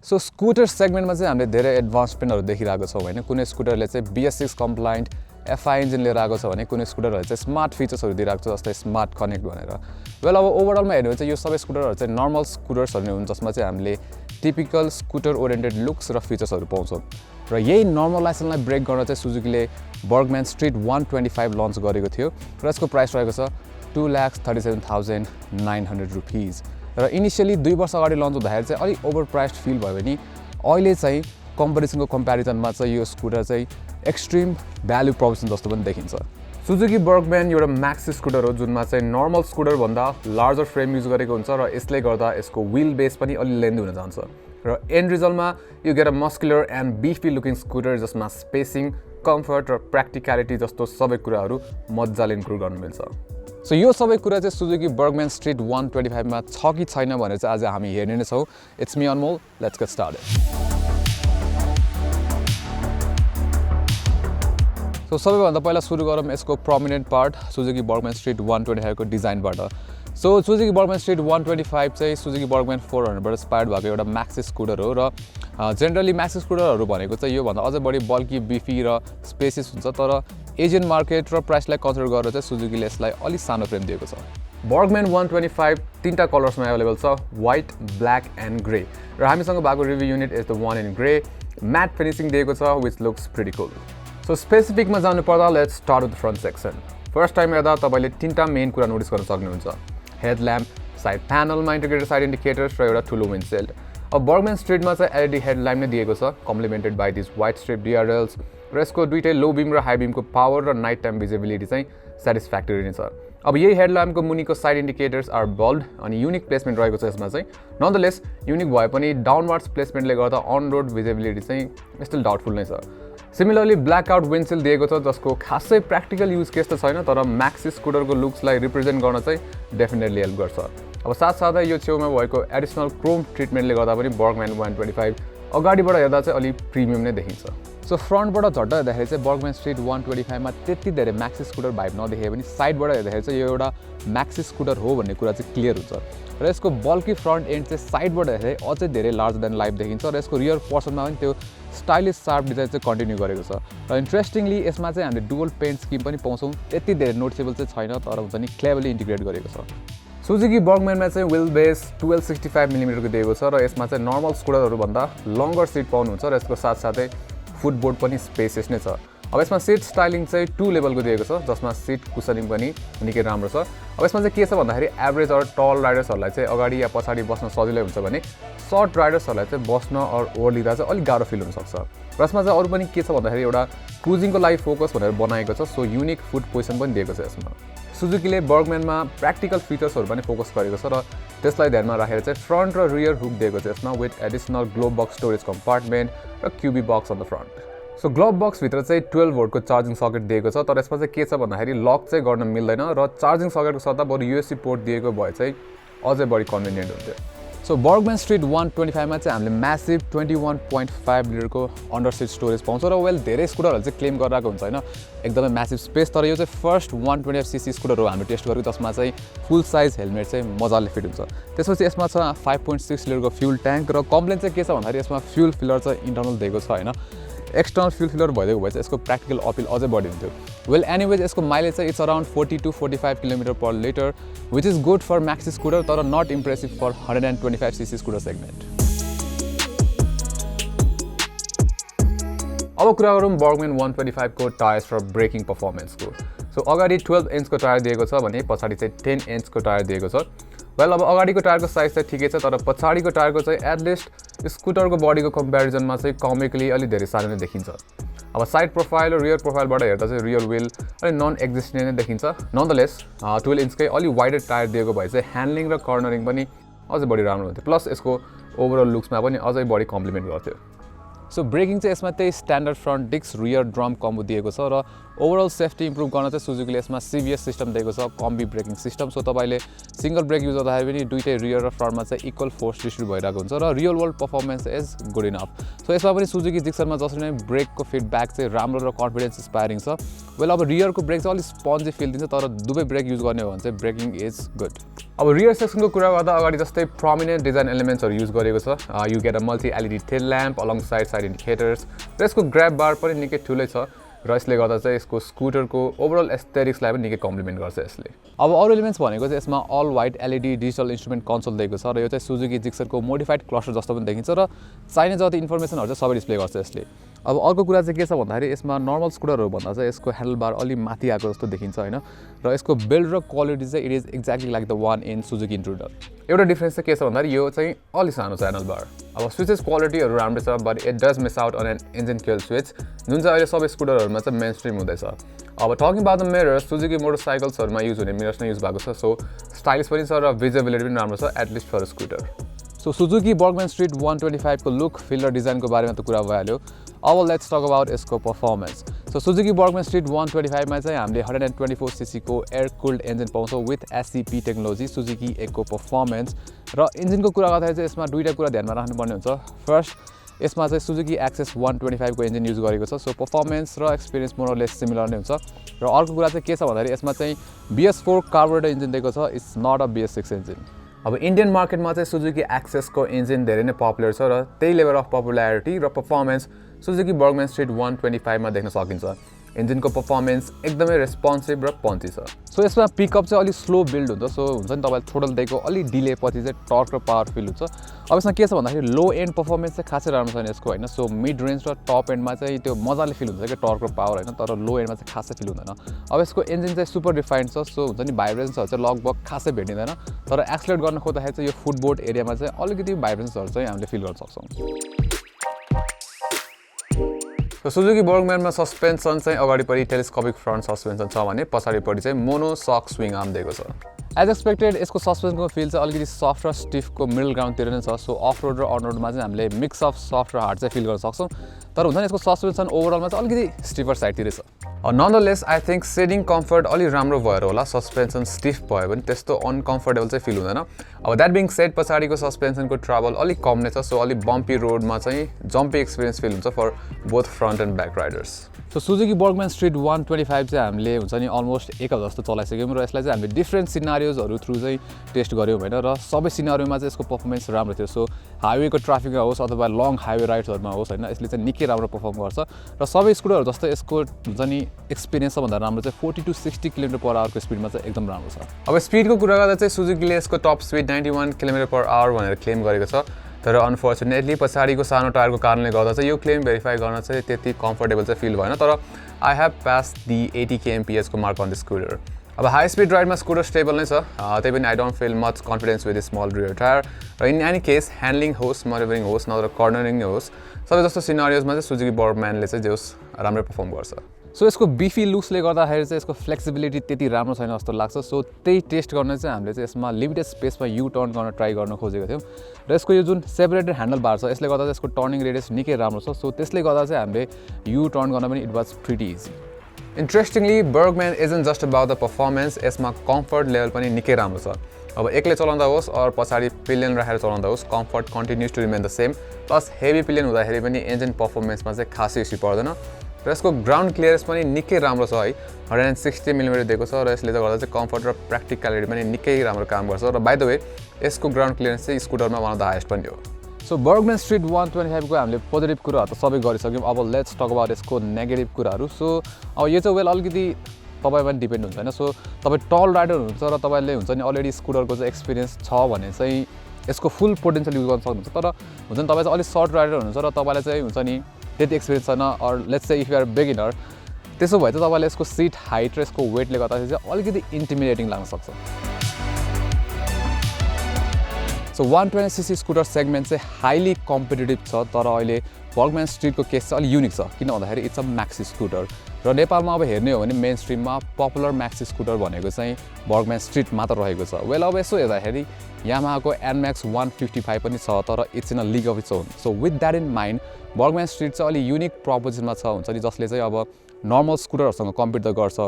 So scooter सेगमेन्टमा चाहिँ हामीले धेरै एडभान्समेन्टहरू देखिरहेको छौँ होइन। कुनै स्कुटरले चाहिँ BS6 कम्प्लाइन्ट FI इन्जिन लिएर आएको छ भने कुनै स्कुटरहरूले चाहिँ स्मार्ट फिचर्सहरू दिइरहेको छ जस्तै स्मार्ट कनेक्ट भनेर। वेल अब ओभरअलमा हेर्नु भने चाहिँ यो सबै स्कुटरहरू चाहिँ नर्मल स्कुटर्सहरू नै हुन् जसमा चाहिँ हामीले टिपिकल स्कुटर ओरिएन्टेड लुक्स र फिचर्सहरू पाउँछौँ। र यही नर्मल लाइसेन्सलाई ब्रेक गर्न चाहिँ सुजुकीले बर्गम्यान स्ट्रिट 125 लन्च गरेको थियो र यसको प्राइस रहेको छ 2,37,900 रुपिज। र इनिसियली 2 वर्ष अगाडि लन्च हुँदाखेरि चाहिँ अलिक ओभर प्राइस्ड फिल भयो भने अहिले चाहिँ कम्पिटिसनको कम्पेरिजनमा चाहिँ यो स्कुटर चाहिँ एक्सट्रिम भ्यालु प्रोपोजिसन जस्तो पनि देखिन्छ। सुजुकी बर्गम्यान एउटा म्याक्स स्कुटर हो जुनमा चाहिँ नर्मल स्कुटर भन्दा लार्जर फ्रेम युज गरेको हुन्छ र यसले गर्दा यसको व्हील बेस पनि अलि लेन्दी हुन जान्छ र एन्ड रिजल्टमा यो get a muscular and beefy looking scooter जसमा स्पेसिङ, कम्फर्ट र प्र्याक्टिकलिटी जस्तो सबै कुराहरू मजाले इन्क्लुड गर्न मिल्छ। सो यो सबै कुरा चाहिँ सुजुकी बर्गम्यान स्ट्रिट 125 मा छ कि छैन भनेर चाहिँ आज हामी हेर्ने नै छौँ। It's me Anmol, let's get started. So सबैभन्दा पहिला सुरु गरौँ यसको prominent part Suzuki Burgman street 125 को डिजाइनबाट। सो सुजुकी बर्गम्यान स्ट्रिट 125 चाहिँ सुजुकी बर्गम्यान 400बाट इन्स्पायर्ड भएको एउटा म्याक्स स्कुटर हो र जेनरली म्याक्स स्कुटरहरू भनेको चाहिँ योभन्दा अझै बढी बल्की, बिफी र स्पेसियस हुन्छ। तर एजियन मार्केट र प्राइसलाई कन्सिडर गरेर चाहिँ सुजुकीले यसलाई अलिक सानो फ्रेम दिएको छ। बर्गम्यान 125 3टा कलर्समा एभाइलेबल छ, व्हाइट, ब्ल्याक एन्ड ग्रे। र हामीसँग भएको review unit is the one in grey, matte finishing दिएको छ which looks pretty cool. So स्पेसिफिकमा जानु पर्दा let's start with front section. First time हेर्दा तपाईँले 3टा मेन कुरा नोटिस गर्न सक्नुहुन्छ, हेडल्याम्प, साइड प्यानलमा इन्टिग्रेटेड साइड इन्डिकेटर्स र एउटा ठुलो विन्डसिल्ड। अब बर्गम्यान स्ट्रिटमा चाहिँ LED हेडल्याम्प नै दिएको छ, complimented by this white strip DRLs र यसको दुईटै लो बिम र हाई बिमको पावर र नाइट टाइम भिजिबिलिटी चाहिँ सेटिस्फ्याक्टोरी नै छ। अब यही हेडल्याम्पको मुनिको साइड इन्डिकेटर्स आर बल्ड अनि युनिक प्लेसमेन्ट रहेको छ यसमा चाहिँ। ननदलेस युनिक भए पनि डाउनवार्ड्स प्लेसमेन्टले गर्दा अन रोड भिजिबिलिटी चाहिँ स्टिल डाउटफुल नै छ। सिमिलरली ब्ल्याकआउट विन्डसिल्ड दिएको छ जसको खासै प्र्याक्टिकल युज केस त छैन, तर म्याक्स स्कुटरको लुक्सलाई रिप्रेजेन्ट गर्न चाहिँ डेफिनेटली हेल्प गर्छ। अब साथसाथै यो छेउमा भएको एडिसनल क्रोम ट्रिटमेन्टले गर्दा पनि बर्गम्यान 125 अगाडिबाट हेर्दा चाहिँ अलिक प्रिमियम नै देखिन्छ। सो फ्रन्टबाट झट्ट हेर्दाखेरि चाहिँ बर्गम्यान स्ट्रिट 125 मा त्यति धेरै म्याक्स स्कुटर भाइब नदेखे पनि साइडबाट हेर्दाखेरि चाहिँ यो एउटा म्याक्स स्कुटर हो भन्ने कुरा चाहिँ क्लियर हुन्छ। र यसको बल्की फ्रन्ट एन्ड चाहिँ साइडबाट हेर्दाखेरि अझै धेरै लार्जर देन लाइफ देखिन्छ र यसको रियर पोर्सनमा पनि त्यो स्टाइलिस सार्प डिजाइन चाहिँ कन्टिन्यू गरेको छ। र इन्ट्रेस्टिङली यसमा चाहिँ हामीले डुअल पेन्ट स्किम पनि पाउँछौँ, त्यति धेरै नोटिसेबल चाहिँ छैन तर हुन्छ नि क्लेभरली इन्टिग्रेट गरेको छ। सुजुकी बर्गम्यानमा चाहिँ व्हील बेस 1265 मिलिमिटरको दिएको छ र यसमा चाहिँ नर्मल स्कुटरहरूभन्दा लङ्गर सिट पाउनुहुन्छ र यसको साथसाथै फुटबोर्ड पनि स्पेसियस नै छ। अब यसमा सिट स्टाइलिङ चाहिँ 2 लेभलको दिएको छ जसमा सिट कुसनिङ पनि निकै राम्रो छ। अब यसमा चाहिँ के छ भन्दाखेरि एभरेज अर टल राइडर्सहरूलाई चाहिँ अगाडि या पछाडि बस्न सजिलै हुन्छ भने सर्ट राइडर्सहरूलाई चाहिँ बस्न अर ओर्लिँदा चाहिँ अलिक गाह्रो फिल हुनसक्छ। र यसमा चाहिँ अरू पनि के छ भन्दाखेरि एउटा क्रुजिङको लागि फोकस भनेर बनाएको छ, सो युनिक फुट पोजिसन पनि दिएको छ यसमा। सुजुकीले बर्गम्यानमा प्र्याक्टिकल फिचर्सहरू पनि फोकस गरेको छ र त्यसलाई ध्यानमा राखेर चाहिँ फ्रन्ट र रियर हुक दिएको छ यसमा with additional glove box storage compartment र cubby box on the front. So glove बक्सभित्र चाहिँ 12 भोल्टको चार्जिङ सकेट दिएको छ, तर यसमा चाहिँ के छ भन्दाखेरि लक चाहिँ गर्न मिल्दैन र चार्जिङ सकेटको सट्टा बरु USB पोर्ट दिएको भए चाहिँ अझै बढी कन्भिनियन्ट हुन्थ्यो। सो बर्गम्यान स्ट्रिट 125 मा चाहिँ हामीले म्यासिभ 21.5 लिटरको अन्डर सिट स्टोरेज पाउँछौँ र वेल धेरै स्कुटरहरू चाहिँ क्लेम गरिरहेको हुन्छ होइन एकदमै म्यासिभ स्पेस, तर यो चाहिँ फर्स्ट 125cc स्कुटर हो हामीले टेस्ट गरेको जसमा चाहिँ फुल साइज हेलमेट चाहिँ मजाले फिट हुन्छ। त्यसपछि यसमा छ 5.6 लिटरको फ्युल ट्याङ्क र कम्प्लेन चाहिँ के छ भन्दाखेरि यसमा फ्युल फिलर चाहिँ इन्टर्नल दिएको छ होइन, एक्सटर्नल फ्युल फिलर भइदिएको भए चाहिँ यसको प्र्याक्टिकल अपिल अझै बढी हुन्थ्यो। वेल एनिवेज यसको माइलेज चाहिँ it's around 40 to 45 kilometre per litre which is good for max scooter तर not impressive for 125cc scooter segment. अब कुरा गरौँ बर्गम्यान 125 को टायर्स र ब्रेकिङ पर्फर्मेन्सको। सो अगाडि 12 इन्चको टायर दिएको छ भने पछाडि चाहिँ 10 इन्चको टायर दिएको छ। वेल अब अगाडिको टायरको साइज चाहिँ ठिकै छ तर पछाडिको टायरको चाहिँ एटलिस्ट स्कुटरको बडीको कम्पेरिजनमा चाहिँ कमिकली अलिक धेरै सानो नै देखिन्छ। अब साइड प्रोफाइल र रियर प्रोफाइलबाट हेर्दा चाहिँ रियर व्हील अलिक नन एक्जिस्टेन्ट नै देखिन्छ। ननदलेस 12 इन्चकै अलिक वाइडर टायर दिएको भए चाहिँ ह्यान्डलिङ र कर्नरिङ पनि अझै बढी राम्रो हुन्थ्यो, प्लस यसको ओभरअल लुक्समा पनि अझै बढी कम्प्लिमेन्ट गर्थ्यो। सो ब्रेकिङ चाहिँ यसमा त्यही standard front disc rear drum combo दिएको छ र ओभरअल सेफ्टी इम्प्रुभ गर्न चाहिँ सुजुकीले यसमा CVS सिस्टम दिएको छ, कम्बी ब्रेकिङ सिस्टम। सो तपाईँले सिङ्गल ब्रेक युज गर्दाखेरि पनि दुईटै रियर र फ्रन्टमा चाहिँ इक्वल फोर्स डिस्ट्रिब्युट भइरहेको हुन्छ र real world performance is good enough. So यसमा पनि सुजुकी जिक्सरमा जसरी नै ब्रेकको फिडब्याक चाहिँ राम्रो र कन्फिडेन्स इन्सपायरिङ छ। वेल अब रियरको ब्रेक चाहिँ अलिक स्पन्जी फिल दिन्छ, तर दुवै ब्रेक युज गर्ने हो भने चाहिँ ब्रेकिङ इज गुड। अब रियर सेक्सनको कुरा गर्दा अगाडि जस्तै प्रोमिनेन्ट डिजाइन एलिमेन्ट्सहरू युज गरेको छ। You get a multi LED tail lamp along side indicators र यसको ग्र्याब बार पनि निकै ठुलै छ र यसले गर्दा चाहिँ यसको स्कुटरको ओभरअल एस्थेटिक्सलाई पनि निकै कम्प्लिमेन्ट गर्छ यसले। अब अरू एलिमेन्ट्स भनेको चाहिँ यसमा all white LED digital instrument console दिएको छ र यो चाहिँ सुजुकी जिक्सरको मोडिफाइड क्लस्टर जस्तो पनि देखिन्छ र चाहिने जति इन्फर्मेसनहरू चाहिँ सबै डिस्प्ले गर्छ यसले। अब अर्को कुरा चाहिँ के छ भन्दाखेरि यसमा नर्मल स्कुटरहरू भन्दा चाहिँ यसको ह्यान्डल बार अलि माथि आएको जस्तो देखिन्छ होइन, र यसको बिल्ड र क्वालिटी चाहिँ it is exactly like the one in Suzuki Intruder. एउटा डिफ्रेन्स चाहिँ के छ भन्दाखेरि यो चाहिँ अलि सानो छ ह्यान्डल बार। अब स्विचेस क्वालिटीहरू राम्रो छ, but it does miss out on an engine kill switch जुन चाहिँ अहिले सबै स्कुटरहरूमा चाहिँ मेन स्ट्रिम हुँदैछ। अब talking about the mirrors, Suzuki मोटरसाइकल्सहरूमा युज हुने मिरर्स नै युज भएको छ, सो स्टाइलिस पनि छ र भिजिबिलिटी पनि राम्रो छ at least for scooter. So Suzuki Burgman street 125 को लुक, फिल र डिजाइनको बारेमा त कुरा भइहाल्यो। अब लेट्स टक अबाउट यसको performance. So Suzuki Burgman street 125 मा चाहिँ हामीले 124cc को एयर कुल्ड इन्जिन पाउँछौँ with SCP technology, Suzuki echo performance. र इन्जिनको कुरा गर्दाखेरि चाहिँ यसमा दुईवटा कुरा ध्यानमा राख्नुपर्ने हुन्छ। फर्स्ट, यसमा चाहिँ सुजुकी एक्सेस 125 को इन्जिन युज गरेको छ, सो पर्फर्मेन्स र एक्सपिरियन्स मोर लेस सिमिलर नै हुन्छ। र अर्को कुरा चाहिँ के छ भन्दाखेरि यसमा चाहिँ BS4 कार्बोरेटर इन्जिन दिएको छ, it's not a BS6 engine. अब इन्डियन मार्केटमा चाहिँ सुजुकी एक्सेसको इन्जिन धेरै नै पपुलर छ र त्यही लेभल अफ पपुलारिटी र पर्फर्मेन्स सुजुकी बर्गम्यान स्ट्रिट 125 मा देख्न सकिन्छ। इन्जिनको पर्फर्मेन्स एकदमै रेस्पोन्सिभ र पन्ची छ। सो यसमा पिकअप चाहिँ अलिक स्लो बिल्ड हुन्छ, सो हुन्छ नि तपाईँले थोडल दिएको अलिक डिले पछि चाहिँ टर्क र पावर फिल हुन्छ। अब यसमा के छ भन्दाखेरि लो एन्ड पर्फर्मेन्स चाहिँ खासै राम्रो छैन यसको होइन, सो मिड रेन्ज र टप एन्डमा चाहिँ त्यो मजाले फिल हुन्छ क्या टर्क र पावर होइन, तर लो एन्डमा चाहिँ खासै फिल हुँदैन। अब यसको इन्जिन चाहिँ सुपर रिफाइन्ड छ, सो हुन्छ नि भाइब्रेन्सहरू चाहिँ लगभग खासै भेटिँदैन, तर एक्सलेट गर्न खोज्दाखेरि चाहिँ यो फुटबोर्ड एरियामा चाहिँ अलिकति भाइब्रेन्सहरू चाहिँ हामीले फिल गर्न सक्छौँ। So सुजुकी बर्गम्यानमा सस्पेन्सन चाहिँ अगाडिपट्टि टेलिस्कोपिक फ्रन्ट सस्पेन्सन छ भने पछाडिपट्टि चाहिँ मोनो सक स्विङ आर्म दिएको छ। एज एक्सपेक्टेड यसको सस्पेन्सनको फिल चाहिँ अलिकति सफ्ट र स्टिफको मिडल ग्राउन्डतिर नै छ, सो अफ रोड र अन रोडमा चाहिँ हामीले मिक्स अफ सफ्ट र हार्ड चाहिँ फिल गर्न सक्छौँ। तर हुन्छ नि यसको सस्पेन्सन ओभरअलमा चाहिँ अलिकति स्टिफर साइडतिर छ। ननदलेस आई थिङ्क सिटिङ कम्फर्ट अलिक राम्रो भएर होला, सस्पेन्सन स्टिफ भयो भने त्यस्तो अनकम्फर्टेबल चाहिँ फिल हुँदैन। अब द्याट बिङ सेड पछाडिको सस्पेन्सनको ट्राभल अलिक कम नै छ, सो अलिक बम्पी रोडमा चाहिँ जम्पी एक्सपिरियन्स फिल हुन्छ for both front and back riders. So Suzuki Burgman street 125 चाहिँ हामीले हुन्छ नि अलमोस्ट एक हप्ता जस्तो चलाइसक्यौँ र यसलाई चाहिँ हामीले डिफ्रेन्ट सिनारियोजहरू थ्रु चाहिँ टेस्ट गऱ्यौँ होइन, र सबै सिनारियोमा चाहिँ यसको पर्फर्मेन्स राम्रो थियो। सो हाइवेको ट्राफिकमा होस् अथवा लङ हाइवे राइड्सहरूमा होस् होइन, यसले चाहिँ निकै राम्रो पर्फर्म गर्छ र सबै स्कुटरहरू जस्तो यसको हुन्छ नि एक्सपिरियन्स सबभन्दा राम्रो चाहिँ 40 to 60 km/h को स्पिडमा चाहिँ एकदम राम्रो छ। अब स्पिडको कुरा गर्दा चाहिँ सुजुकीले यसको टप स्पिड 91 km/h भनेर क्लेम गरेको छ, तर अनफर्चुनेटली पछाडिको सानो टायरको कारणले गर्दा चाहिँ यो क्लेम भेरिफाई गर्न चाहिँ त्यति कम्फर्टेबल चाहिँ फिल भएन, तर I have pass the 80 kmph को मार्क अन द स्कुटर। अब हाई स्पिड राइडमा स्कुटर स्टेबल नै छ, त्यही पनि I don't feel much confidence with small rear tyre, र इन एनी केस ह्यान्डलिङ होस्, मनोभरिङ होस्, नत्र कर्नरिङ नै होस्, सबै जस्तो सिनारियोजमा चाहिँ सुजुकी बर्गम्यानले चाहिँ जे होस् राम्रै पर्फर्म गर्छ। सो यसको बिफी लुक्सले गर्दाखेरि चाहिँ यसको फ्लेक्सिबिलिटी त्यति राम्रो छैन जस्तो लाग्छ, सो त्यही टेस्ट गर्न चाहिँ हामीले चाहिँ यसमा लिमिटेड स्पेसमा यु टर्न गर्न ट्राई गर्न खोजेको थियौँ, र यसको यो जुन सेपरेटेड ह्यान्डल बार छ यसले गर्दा चाहिँ यसको टर्निङ रेडियस निकै राम्रो छ, सो त्यसले गर्दा चाहिँ हामीले यु टर्न गर्न पनि it was pretty easy. Interestingly Burgman isn't just about the performance, यसमा कम्फर्ट लेभल पनि निकै राम्रो छ। अब एक्लै चलाउँदा होस् अर पछाडि पिलियन राखेर चलाउँदा होस्, comfort continues to remain the same, plus heavy pillion हुँदाखेरि पनि इन्जिन पर्फर्मेन्समा चाहिँ खासै इस्यु पर्दैन, र यसको ग्राउन्ड क्लियरेन्स पनि निकै राम्रो छ है, 160 mm दिएको छ, र यसले गर्दा चाहिँ कम्फर्ट र प्र्याक्टिकलिटी पनि निकै राम्रो काम गर्छ, र बाइ द वे यसको ग्राउन्ड क्लियरेन्स चाहिँ स्कुटरमा वान अफ द हाइएस्ट पनि हो। सो बर्गम्यान स्ट्रिट 125 को हामीले पोजिटिभ कुराहरू त सबै गरिसक्यौँ, अब लेट्स टक अबाउट यसको नेगेटिभ कुराहरू। सो अब यो चाहिँ वेल अलिकति तपाईँ पनि डिपेन्ड हुन्छ होइन, सो तपाईँ टल राइडर हुनुहुन्छ र तपाईँले हुन्छ नि अलरेडी स्कुटरको चाहिँ एक्सपिरियन्स छ भने चाहिँ यसको फुल पोटेन्सियल युज गर्न सक्नुहुन्छ, तर हुन्छ नि तपाईँ चाहिँ अलिक सर्ट राइडर हुनुहुन्छ र तपाईँलाई चाहिँ हुन्छ नि त्यति एक्सपिरियन्स छैन, or let's say if you are beginner, त्यसो भए चाहिँ तपाईँले यसको सिट हाइट र यसको वेटले गर्दाखेरि चाहिँ अलिकति इन्टिमिडेटिङ लाग्न सक्छ। सो 120cc स्कुटर सेगमेन्ट चाहिँ हाइली कम्पिटेटिभ छ तर अहिले बर्गम्यान स्ट्रिटको केस चाहिँ अलिक युनिक छ किन भन्दाखेरि इट्स अ म्याक्सी स्कुटर र नेपालमा अब हेर्ने हो भने मेन स्ट्रिममा पपुलर म्याक्सी स्कुटर भनेको चाहिँ बर्गम्यान स्ट्रिट मात्र रहेको छ वेल अब यसो हेर्दाखेरि यामाहाको NMAX 155 पनि छ तर it's in a league of its own so with that in mind Burgman street चाहिँ अलिक युनिक प्रपोजिसनमा छ हुन्छ नि जसले चाहिँ अब नर्मल स्कुटरहरूसँग कम्पिट त गर्छ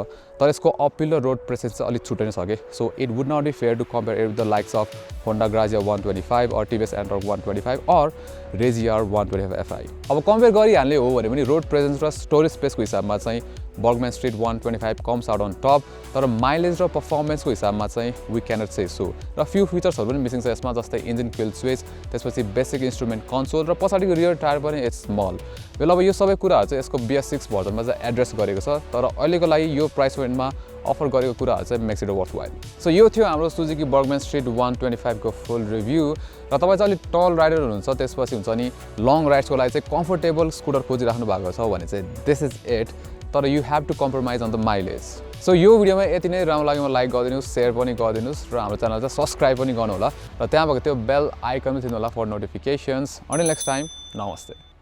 तर यसको अपिल र रोड प्रेसेन्स चाहिँ अलिक छुट्टै नै छ कि so it would not be fair to compare it with the likes of Honda Grazia 125 or TVS Ntorq 125 or ray ZR 125 FI अब कम्पेयर गरिहाल्ने हो भने पनि रोड प्रेजेन्स र स्टोरेज स्पेसको हिसाबमा चाहिँ Burgman street 125 comes out on top तर माइलेज र पर्फर्मेन्सको हिसाबमा चाहिँ वी क्यानट से सो र फ्यु फिचर्सहरू पनि मिसिङ छ यसमा जस्तै इन्जिन किल स्विच त्यसपछि बेसिक इन्स्ट्रुमेन्ट कन्सोल र पछाडिको रियर टायर पनि इट्स स्मल वेल अब यो सबै कुराहरू चाहिँ यसको BS6 भर्जनमा चाहिँ एड्रेस गरेको छ तर अहिलेको लागि यो प्राइस पोइन्टमा अफर गरेको कुराहरू चाहिँ makes it worth while so यो थियो हाम्रो सुजुकी बर्गम्यान स्ट्रिट 125 को फुल रिभ्यू र तपाईँ चाहिँ अलिक टल राइडर हुनुहुन्छ त्यसपछि हुन्छ नि लङ राइड्सको लागि चाहिँ कम्फर्टेबल स्कुटर खोजिराख्नु भएको छ भने चाहिँ दिस इज इट तर you have to compromise on the mileage so यो भिडियोमा यति नै राम्रो लाग्यो लाइक गरिदिनुहोस् सेयर पनि गरिदिनुहोस् र हाम्रो च्यानल चाहिँ सब्सक्राइब पनि गर्नुहोला र त्यहाँ भएको त्यो बेल आइकन पनि थिच्नु होला for notifications until next time नमस्ते